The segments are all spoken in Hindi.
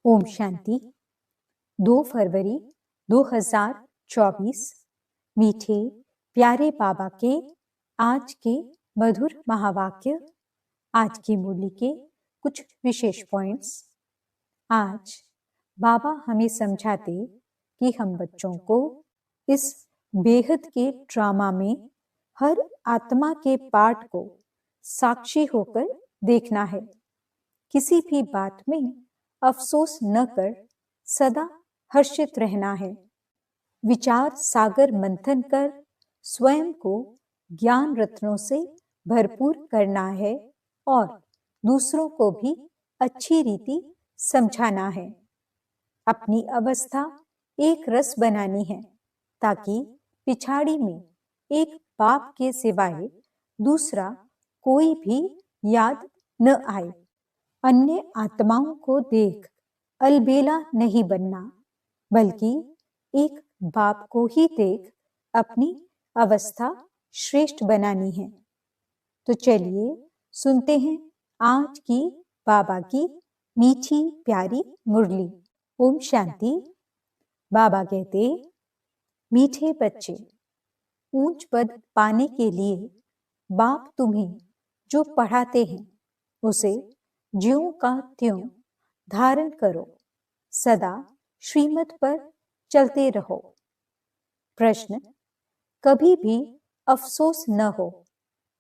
ओम शांति। 2 फरवरी 2024 मीठे प्यारे बाबा के आज के मधुर महावाक्य, आज की मुरली के कुछ विशेष पॉइंट्स। आज बाबा हमें समझाते कि हम बच्चों को इस बेहद के ड्रामा में हर आत्मा के पार्ट को साक्षी होकर देखना है। किसी भी बात में अफसोस न कर सदा हर्षित रहना है। विचार सागर मंथन कर स्वयं को ज्ञान रत्नों से भरपूर करना है और दूसरों को भी अच्छी रीति समझाना है। अपनी अवस्था एक रस बनानी है ताकि पिछाड़ी में एक बाप के सिवाय दूसरा कोई भी याद न आए। अन्य आत्माओं को देख अलबेला नहीं बनना, बल्कि एक बाप को ही देख अपनी अवस्था श्रेष्ठ बनानी है। तो चलिए सुनते हैं आज की बाबा की मीठी प्यारी मुरली। ओम शांति। बाबा कहते, मीठे बच्चे, ऊंच पद पाने के लिए बाप तुम्हें जो पढ़ाते हैं उसे ज्यों का त्यों धारण करो, सदा श्रीमत पर चलते रहो। प्रश्न, कभी भी अफसोस न हो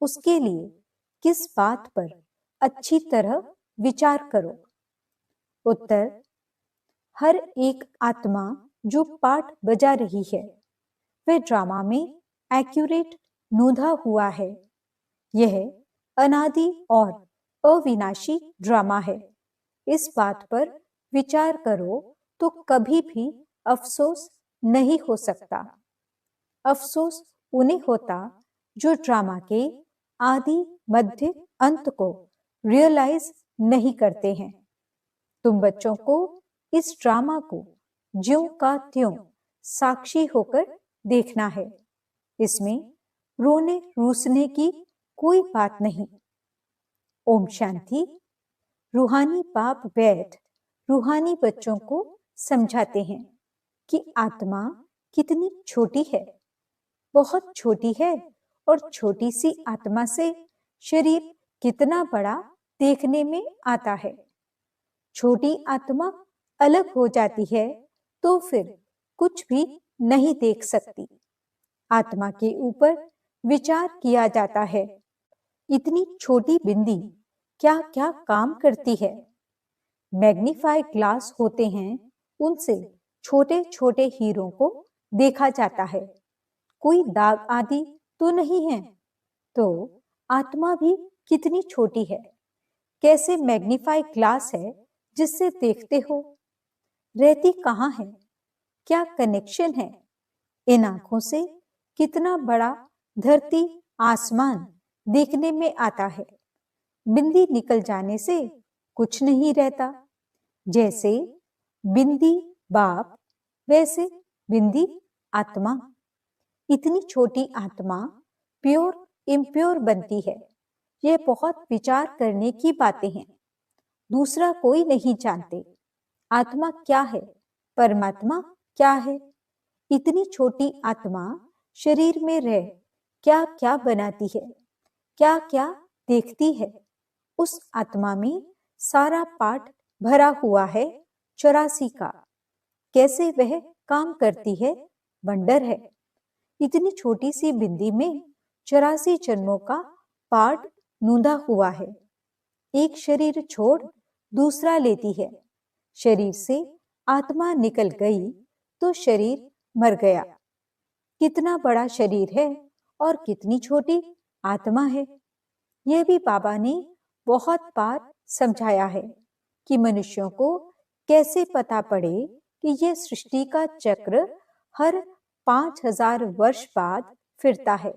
उसके लिए किस बात पर अच्छी तरह विचार करो? उत्तर, हर एक आत्मा जो पाठ बजा रही है वह ड्रामा में एक्यूरेट नोंधा हुआ है। यह अनादि और अविनाशी ड्रामा है। इस बात पर विचार करो तो कभी भी अफसोस नहीं हो सकता। अफसोस उन्हें होता जो ड्रामा के आदि मध्य अंत को रियलाइज नहीं करते हैं। तुम बच्चों को इस ड्रामा को ज्यों का त्यों साक्षी होकर देखना है। इसमें रोने रूसने की कोई बात नहीं। ओम शांति। रूहानी बाप बैठ रूहानी बच्चों को समझाते हैं कि आत्मा कितनी छोटी है, बहुत छोटी है, और छोटी सी आत्मा से शरीर कितना बड़ा देखने में आता है। छोटी आत्मा अलग हो जाती है तो फिर कुछ भी नहीं देख सकती। आत्मा के ऊपर विचार किया जाता है, इतनी छोटी बिंदी क्या क्या काम करती है। मैग्नीफाई ग्लास होते हैं, उनसे छोटे छोटे हीरों को देखा जाता है। कोई दाग आदि तो नहीं है। तो आत्मा भी कितनी छोटी है, कैसे मैग्नीफाई ग्लास है जिससे देखते हो? रहती कहाँ है? क्या कनेक्शन है? इन आंखों से कितना बड़ा धरती आसमान देखने में आता है। बिंदी निकल जाने से कुछ नहीं रहता। जैसे बिंदी बाप वैसे बिंदी आत्मा। इतनी छोटी आत्मा प्योर इम्प्योर बनती है। यह बहुत विचार करने की बातें हैं। दूसरा कोई नहीं जानते आत्मा क्या है, परमात्मा क्या है। इतनी छोटी आत्मा शरीर में रह क्या क्या बनाती है, क्या क्या देखती है। उस आत्मा में सारा पाठ भरा हुआ है 84 का। कैसे वह काम करती है, वंडर है। इतनी छोटी सी बिंदी में 84 जन्मों का पाठ नूंधा हुआ है। एक शरीर छोड़ दूसरा लेती है। शरीर से आत्मा निकल गई तो शरीर मर गया। कितना बड़ा शरीर है और कितनी छोटी आत्मा है। यह भी बाबा ने बहुत बार समझाया है कि मनुष्यों को कैसे पता पड़े कि यह सृष्टि का चक्र हर 5000 वर्ष बाद फिरता है।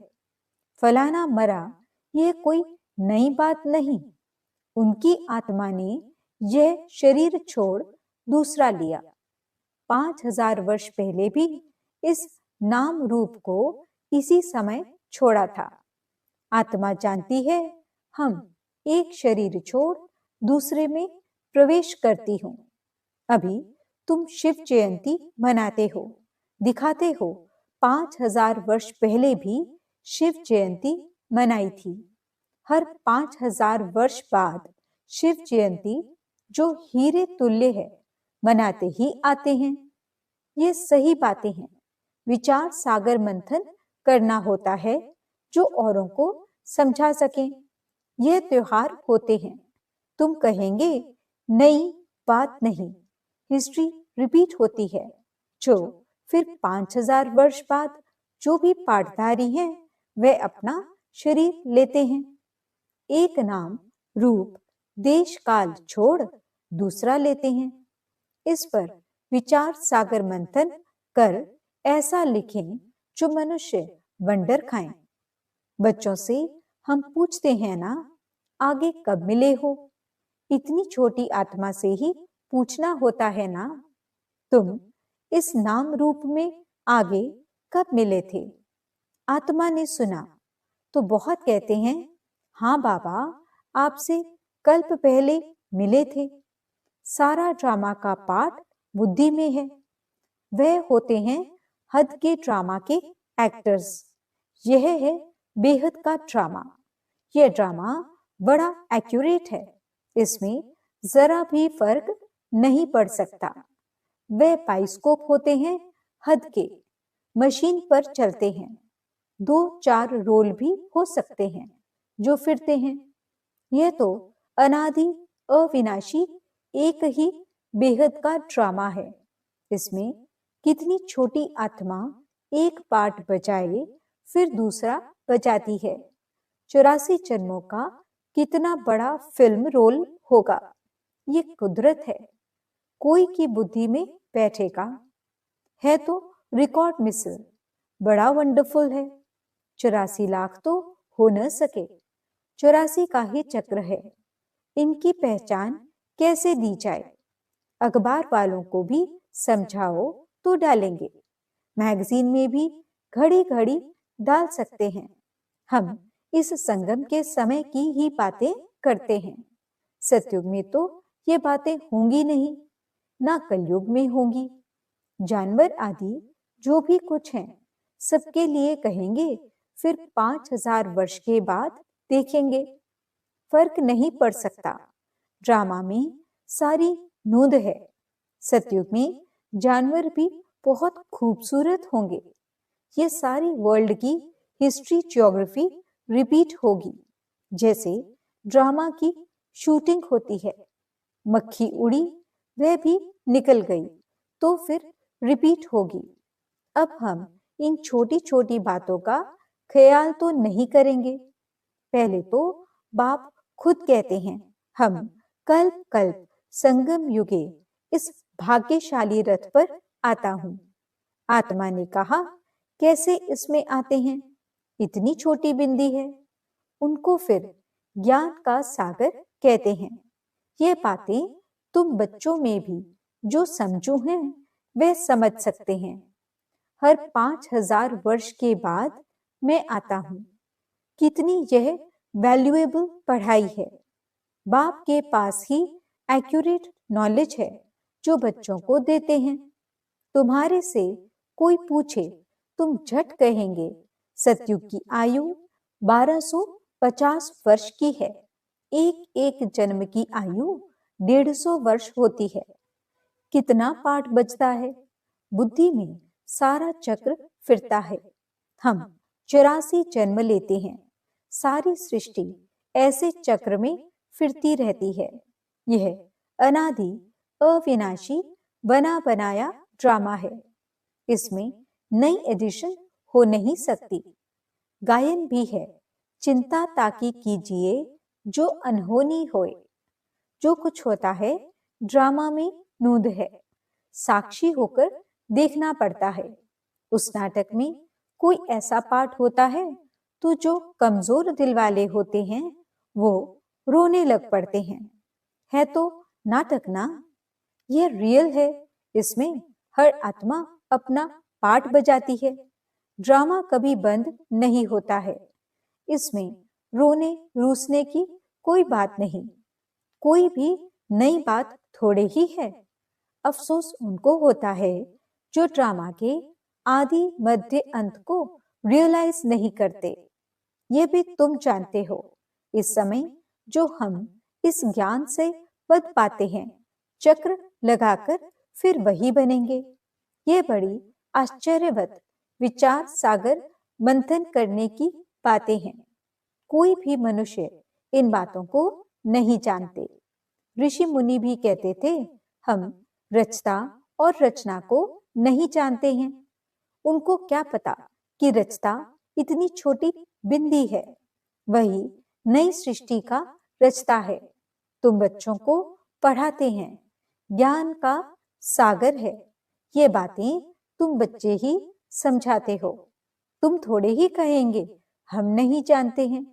फलाना मरा, यह कोई नई बात नहीं। उनकी आत्मा ने यह शरीर छोड़ दूसरा लिया। 5000 वर्ष पहले भी इस नाम रूप को इसी समय छोड़ा था। आत्मा जानती है हम एक शरीर छोड़ दूसरे में प्रवेश करती हूँ। अभी तुम शिव जयंती मनाते हो, दिखाते हो 5000 वर्ष पहले भी शिव जयंती मनाई थी। हर 5000 वर्ष बाद शिव जयंती, जो हीरे तुल्य है, मनाते ही आते हैं। ये सही बातें हैं। विचार सागर मंथन करना होता है जो औरों को समझा सके। यह त्योहार होते हैं। तुम कहेंगे नई बात नहीं, हिस्ट्री रिपीट होती है, जो फिर 5000 वर्ष बाद जो भी पाठधारी हैं वे अपना शरीर लेते हैं। एक नाम, रूप, देश काल छोड़ दूसरा लेते हैं। इस पर विचार सागर मंथन कर ऐसा लिखें जो मनुष्य वंडर खाएं। बच्चों से हम पूछते हैं ना, आगे कब मिले हो? इतनी छोटी आत्मा से ही पूछना होता है ना, तुम इस नाम रूप में आगे कब मिले थे? आत्मा ने सुना तो बहुत कहते हैं, हाँ बाबा, आपसे कल्प पहले मिले थे। सारा ड्रामा का पार्ट बुद्धि में है। वह होते हैं हद के ड्रामा के एक्टर्स। यह है बेहद का ड्रामा। यह ड्रामा बड़ा एक्यूरेट है। इसमें जरा भी फर्क नहीं पड़ सकता। वह बाइस्कोप होते हैं हद के, मशीन पर चलते हैं। 2-4 रोल भी हो सकते हैं जो फिरते हैं। यह तो अनादि अविनाशी एक ही बेहद का ड्रामा है। इसमें कितनी छोटी आत्मा एक पार्ट बजाए फिर दूसरा बजाती है। 84 जन्मों का कितना बड़ा फिल्म रोल होगा। ये कुदरत है। कोई की बुद्धि में बैठेगा। है तो रिकॉर्ड मिसल बड़ा वंडरफुल है। 84 लाख तो हो न सके। 84 का ही चक्र है। इनकी पहचान कैसे दी जाए? अखबार वालों को भी समझाओ तो डालेंगे। मैगजीन में भी घड़ी घड़ी डाल सकते हैं। हम इस संगम के समय की ही बातें करते हैं। सतयुग में तो ये बातें होंगी नहीं, ना कलयुग में होंगी। जानवर आदि जो भी कुछ हैं, सबके लिए कहेंगे, फिर 5000 वर्ष के बाद देखेंगे। फर्क नहीं पड़ सकता। ड्रामा में सारी नोंद है। सतयुग में जानवर भी बहुत खूबसूरत होंगे। ये सारी वर्ल्ड की हिस्ट्री ज्योग्राफी रिपीट होगी, जैसे ड्रामा की शूटिंग होती है। मक्खी उड़ी, वह भी निकल गई, तो फिर रिपीट होगी। अब हम इन छोटी छोटी बातों का ख्याल तो नहीं करेंगे। पहले तो बाप खुद कहते हैं, हम कल्प कल्प संगम युगे इस भाग्यशाली रथ पर आता हूं। आत्मा ने कहा, कैसे इसमें आते हैं? इतनी छोटी बिंदी है। उनको फिर ज्ञान का सागर कहते हैं। ये बातें तुम बच्चों में भी जो समझो हैं वे समझ सकते हैं। हर 5000 वर्ष के बाद मैं आता हूं। कितनी यह वैल्यूएबल पढ़ाई है। बाप के पास ही एक्यूरेट नॉलेज है जो बच्चों को देते हैं। तुम्हारे से कोई पूछे, तुम झट कहेंगे सतयुग की आयु 1250 वर्ष की है। एक एक जन्म की आयु 150 वर्ष होती है। कितना पाठ बचता है। बुद्धि में सारा चक्र फिरता है। हम 84 जन्म लेते हैं। सारी सृष्टि ऐसे चक्र में फिरती रहती है। यह अनादि अविनाशी बना बनाया ड्रामा है। इसमें नई एडिशन हो नहीं सकती। गायन भी है, चिंता ताकि कीजिए जो अनहोनी होए। जो कुछ होता है ड्रामा में नूंद है। साक्षी होकर देखना पड़ता है। उस नाटक में कोई ऐसा पार्ट होता है तो जो कमजोर दिल वाले होते हैं वो रोने लग पड़ते हैं। है तो नाटक ना, यह रियल है। इसमें हर आत्मा अपना पार्ट बजाती है। ड्रामा कभी बंद नहीं होता है। इसमें रोने रूसने की कोई बात नहीं। कोई भी नई बात थोड़े ही है। अफसोस उनको होता है जो ड्रामा के आदि मध्य अंत को रियलाइज नहीं करते। ये भी तुम जानते हो, इस समय जो हम इस ज्ञान से बच पाते हैं, चक्र लगाकर फिर वही बनेंगे। ये बड़ी आश्चर्यवत विचार सागर मंथन करने की बातें हैं। कोई भी मनुष्य इन बातों को नहीं जानते। ऋषि मुनि भी कहते थे, हम रचता और रचना को नहीं जानते हैं। उनको क्या पता कि रचता इतनी छोटी बिंदी है, वही नई सृष्टि का रचता है। तुम बच्चों को पढ़ाते हैं, ज्ञान का सागर है। ये बातें तुम बच्चे ही समझाते हो। तुम थोड़े ही कहेंगे हम नहीं जानते हैं।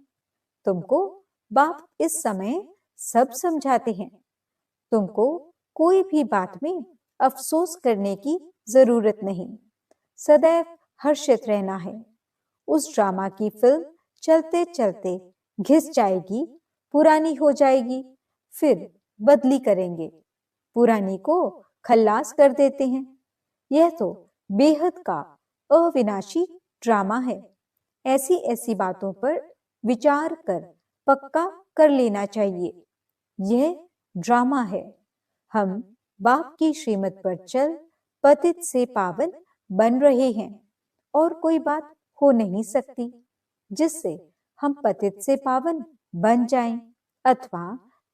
तुमको बाप इस समय सब समझाते हैं। तुमको कोई भी बात में अफसोस करने की जरूरत नहीं। सदैव हर्षित रहना है। उस ड्रामा की फिल्म चलते चलते घिस जाएगी, पुरानी हो जाएगी, फिर बदली करेंगे, पुरानी को खल्लास कर देते हैं। यह तो बेहद का अविनाशी ड्रामा है। ऐसी ऐसी बातों पर विचार कर पक्का कर लेना चाहिए। यह ड्रामा है। हम बाप की श्रीमत पर चल पतित से पावन बन रहे हैं, और कोई बात हो नहीं सकती जिससे हम पतित से पावन बन जाएं अथवा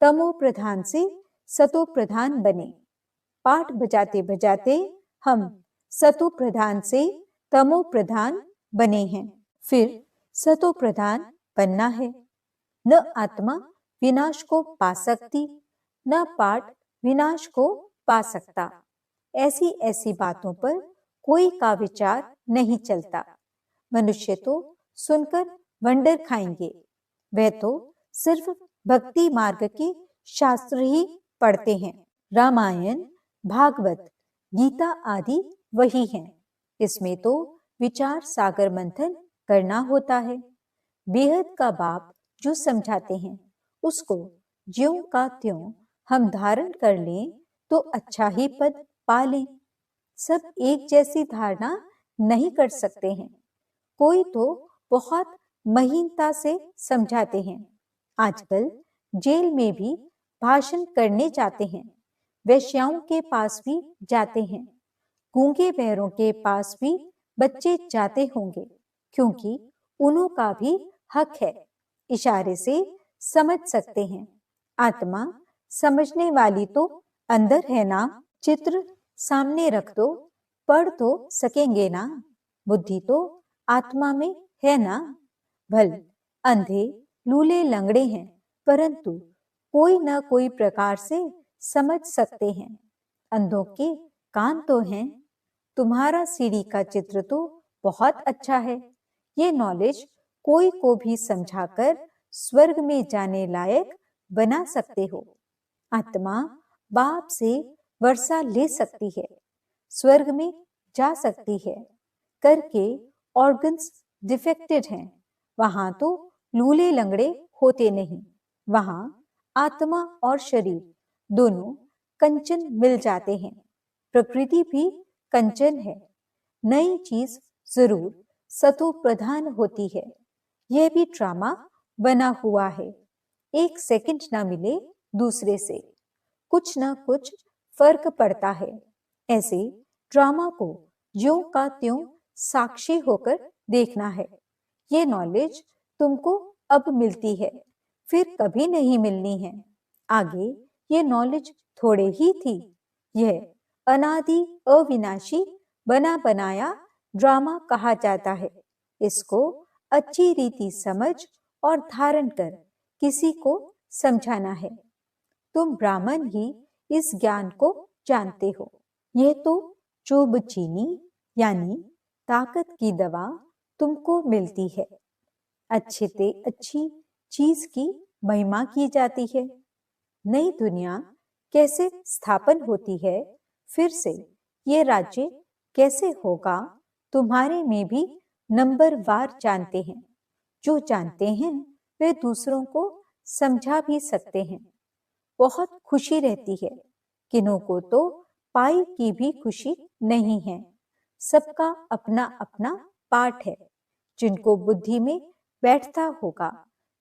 तमो प्रधान से सतो प्रधान बने। पाठ बजाते बजाते हम सतो प्रधान से तमो प्रधान बने हैं, फिर सतो प्रधान बनना है। न आत्मा विनाश को पा सकती, न पाठ विनाश को पा सकता। ऐसी ऐसी बातों पर कोई का विचार नहीं चलता। मनुष्य तो सुनकर वंडर खाएंगे। वह तो सिर्फ भक्ति मार्ग के शास्त्र ही पढ़ते हैं। रामायण, भागवत, गीता आदि वही हैं। इसमें तो विचार सागर मंथन करना होता है। बेहद का बाप जो समझाते हैं, उसको ज्यों का त्यों हम धारण कर लें तो अच्छा ही पद पा लें। सब एक जैसी धारणा नहीं कर सकते हैं। कोई तो बहुत महीनता से समझाते हैं। आजकल जेल में भी भाषण करने जाते हैं। वेश्याओं के पास भी जाते हैं। गूंगे बहरों के पास भी बच्चे जाते होंगे, क्योंकि उन्हों का भी हक है। इशारे से समझ सकते हैं। आत्मा समझने वाली तो अंदर है ना। चित्र सामने रख दो, पढ़ तो सकेंगे ना। बुद्धि तो आत्मा में है ना। भल अंधे लूले लंगड़े हैं, परंतु कोई न कोई प्रकार से समझ सकते हैं। अंधों के कान तो हैं। तुम्हारा सीढ़ी का चित्र तो बहुत अच्छा है। ये नॉलेज कोई को भी समझाकर स्वर्ग में जाने लायक बना सकते हो। आत्मा बाप से वर्षा ले सकती है, स्वर्ग में जा सकती है। करके ऑर्गन्स डिफेक्टेड हैं, वहां तो लूले लंगड़े होते नहीं। वहां आत्मा और शरीर दोनों कंचन मिल जाते हैं। प्रकृति भी कंचन है। नई चीज जरूर सतो प्रधान होती है। यह भी ड्रामा बना हुआ है। एक सेकंड ना मिले दूसरे से, कुछ ना कुछ फर्क पड़ता है। ऐसे ड्रामा को ज्यों का त्यों साक्षी होकर देखना है। ये नॉलेज तुमको अब मिलती है, फिर कभी नहीं मिलनी है। आगे ये नॉलेज थोड़े ही थी। यह अनादि अविनाशी बना बनाया ड्रामा कहा जाता है। इसको अच्छी रीति समझ और धारण कर किसी को समझाना है। तुम ब्राह्मण ही इस ज्ञान को जानते हो। यह तो चुभ चीनी यानी ताकत की दवा तुमको मिलती है। अच्छे से अच्छी चीज की महिमा की जाती है। नई दुनिया कैसे स्थापन होती है, फिर से ये राज्य कैसे होगा, तुम्हारे में भी नंबर वार जानते हैं। जो जानते हैं वे दूसरों को समझा भी सकते हैं। बहुत खुशी रहती है। किन्हों को तो पाई की भी खुशी नहीं है। सबका अपना अपना पाठ है। जिनको बुद्धि में बैठता होगा,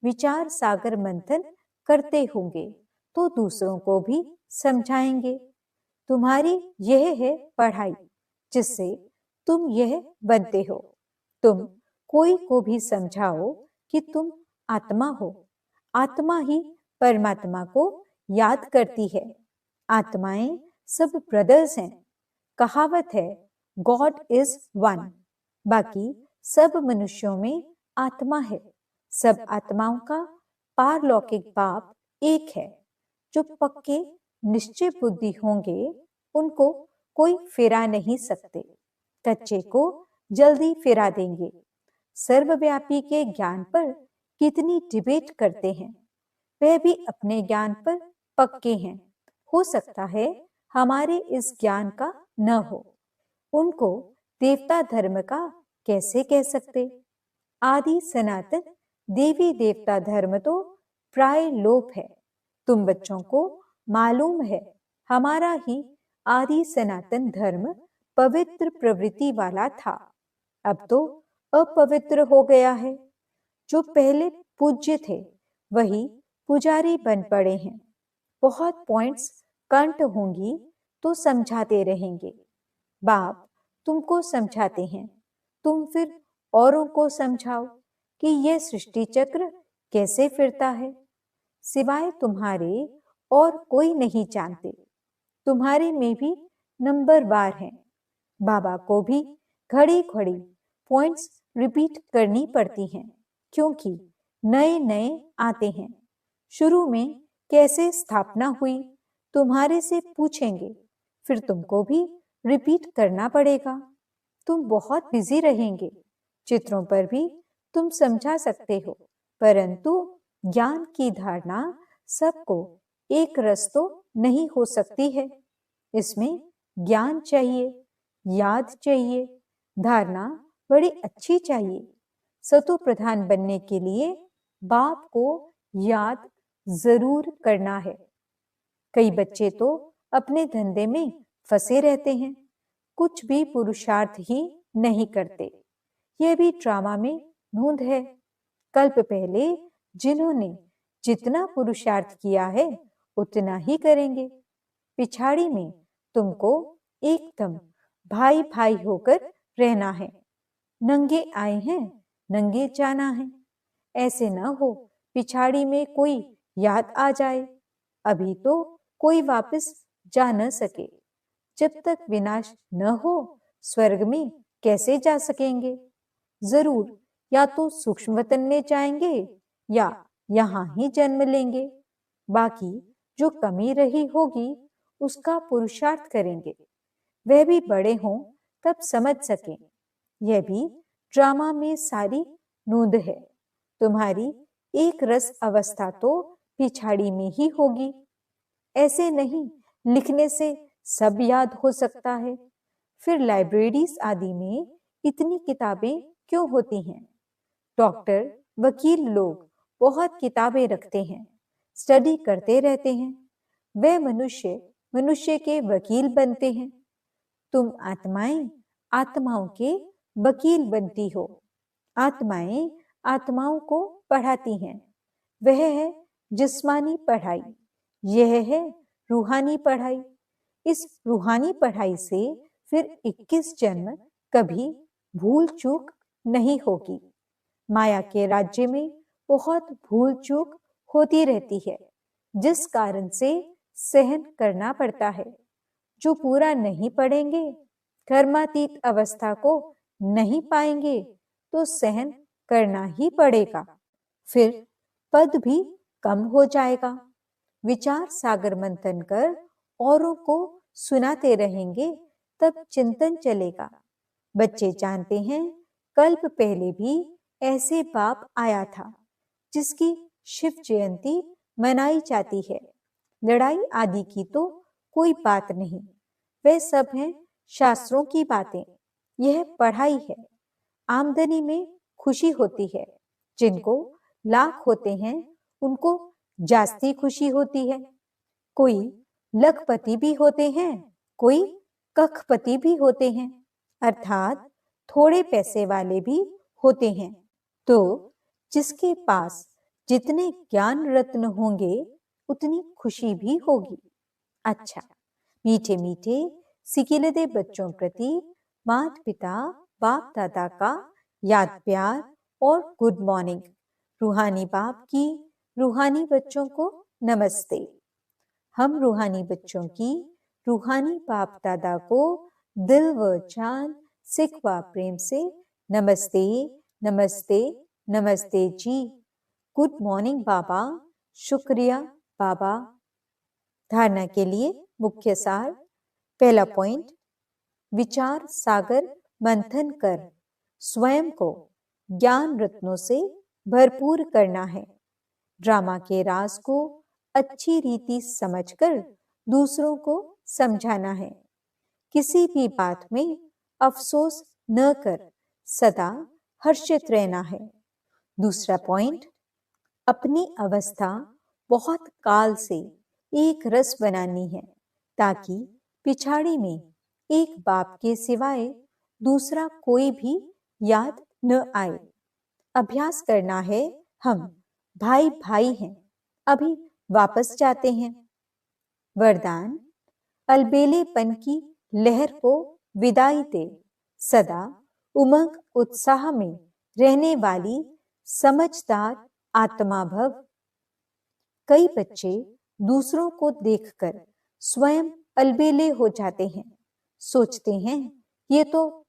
विचार सागर मंथन करते होंगे, तो दूसरों को भी समझाएंगे। तुम्हारी यह है पढ़ाई, जिससे तुम यह बनते हो। तुम कोई को भी समझाओ कि तुम आत्मा हो। आत्मा ही परमात्मा को याद करती है। आत्माएं सब ब्रदर्स हैं। कहावत है, गॉड इज वन। बाकी सब मनुष्यों में आत्मा है। सब आत्माओं का पारलौकिक बाप एक है। जो पक्के निश्चय बुद्धि होंगे, उनको कोई फिरा नहीं सकते। कच्चे को जल्दी फिरा देंगे। सर्वव्यापी के ज्ञान पर कितनी डिबेट करते हैं। वह भी अपने ज्ञान पर पक्के हैं। हो सकता है हमारे इस ज्ञान का न हो। उनको देवता धर्म का कैसे कह सकते? आदि सनातन देवी देवता धर्म तो प्राय लोप है। तुम बच्चों को मालूम है, हमारा ही आदि सनातन धर्म पवित्र प्रवृत्ति वाला था। अब तो अपवित्र हो गया है। जो पहले पूज्य थे, वही पुजारी बन पड़े हैं। बहुत पॉइंट्स कंट होंगी तो समझाते रहेंगे। बाप तुमको समझाते हैं, तुम फिर औरों को समझाओ कि यह सृष्टि चक्र कैसे फिरता है। सिवाय तुम्हारे और कोई नहीं जानते। तुम्हारे में भी नंबरवार हैं। बाबा को भी घड़ी घड़ी पॉइंट्स रिपीट करनी पड़ती हैं, क्योंकि नए नए आते हैं। शुरू में कैसे स्थापना हुई तुम्हारे से पूछेंगे, फिर तुमको भी रिपीट करना पड़ेगा। तुम बहुत बिजी रहेंगे। चित्रों पर भी तुम समझा सकते हो, परंतु ज्ञान की धारणा सबको एक रस तो नहीं हो सकती है। इसमें ज्ञान चाहिए, याद चाहिए, धारणा बड़ी अच्छी चाहिए। सतो प्रधान बनने के लिए बाप को याद जरूर करना है। कई बच्चे तो अपने धंधे में फंसे रहते हैं, कुछ भी पुरुषार्थ ही नहीं करते। यह भी ड्रामा में नोंद है। कल्प पहले जिन्होंने जितना पुरुषार्थ किया है, उतना ही करेंगे। पिछाड़ी में तुमको एकदम भाई भाई होकर रहना है। नंगे आए हैं, नंगे जाना है। ऐसे न हो पिछाड़ी में कोई याद आ जाए। अभी तो कोई वापस जा न सके। जब तक विनाश न हो, स्वर्ग में कैसे जा सकेंगे? जरूर या तो सूक्ष्म वतन में जाएंगे या यहाँ ही जन्म लेंगे। बाकी जो कमी रही होगी, उसका पुरुषार्थ करेंगे। वह भी बड़े हों तब समझ सकें। यह भी ड्रामा में सारी नोंद है। तुम्हारी एक रस अवस्था तो पिछाड़ी में ही होगी। ऐसे नहीं लिखने से सब याद हो सकता है। फिर लाइब्रेरीज आदि में इतनी किताबें क्यों होती हैं? डॉक्टर, वकील लोग बहुत किताबें रखते हैं, स्टडी करते रहते हैं। वे मनुष्य मनुष्य के वकील बनते हैं। तुम आत्माएं आत्माओं के वकील बनती हो। आत्माएं आत्माओं को पढ़ाती हैं। वह है जिस्मानी पढ़ाई, यह है रूहानी पढ़ाई। इस रूहानी पढ़ाई से फिर 21 जन्म कभी भूल चूक नहीं होगी। माया के राज्य में बहुत भूल चूक होती रहती है, जिस कारण से सहन करना पड़ता है। जो पूरा नहीं पढ़ेंगे, कर्मातीत अवस्था को नहीं पाएंगे, तो सहन करना ही पड़ेगा। फिर पद भी कम हो जाएगा। विचार सागर मंथन कर औरों को सुनाते रहेंगे, तब चिंतन चलेगा। बच्चे जानते हैं, कल्प पहले भी ऐसे बाप आया था, जिसकी शिव जयंती मनाई जाती है। लड़ाई आदि की तो कोई बात नहीं, वे सब हैं शास्त्रों की बातें। यह पढ़ाई है। आमदनी में खुशी होती है। जिनको लाख होते हैं, उनको जास्ती खुशी होती है। कोई लखपति भी होते हैं, कोई कखपति भी होते हैं, अर्थात थोड़े पैसे वाले भी होते हैं। तो जिसके पास जितने ज्ञान रत्न होंगे उतनी खुशी भी होगी। अच्छा, मीठे मीठे सिकिलदे बच्चों प्रति माता पिता बाप दादा का याद प्यार और गुड मॉर्निंग। रूहानी बाप की रूहानी बच्चों को नमस्ते। हम रूहानी बच्चों की रूहानी बाप दादा को दिल व जान सिख व प्रेम से नमस्ते नमस्ते नमस्ते जी। गुड मॉर्निंग बाबा। शुक्रिया बाबा। धारणा के लिए मुख्य सार। पहला पॉइंट, विचार सागर मंथन कर स्वयं को ज्ञान रत्नों से भरपूर करना है। ड्रामा के राज को अच्छी रीति समझकर दूसरों को समझाना है। किसी भी बात में अफसोस न कर सदा हर्षित रहना है। दूसरा पॉइंट, अपनी अवस्था बहुत काल से एक रस बनानी है ताकि पिछाड़ी में एक बाप के सिवाय दूसरा कोई भी याद न आए। अभ्यास करना है, हम भाई भाई हैं, अभी वापस जाते हैं। वरदान, अलबेलेपन की लहर को विदाई दे, सदा उमंग उत्साह में रहने वाली समझदार आत्मा भव। कई बच्चे दूसरों को देखकर स्वयं अलबेले हो जाते हैं, सोचते हैं ये तो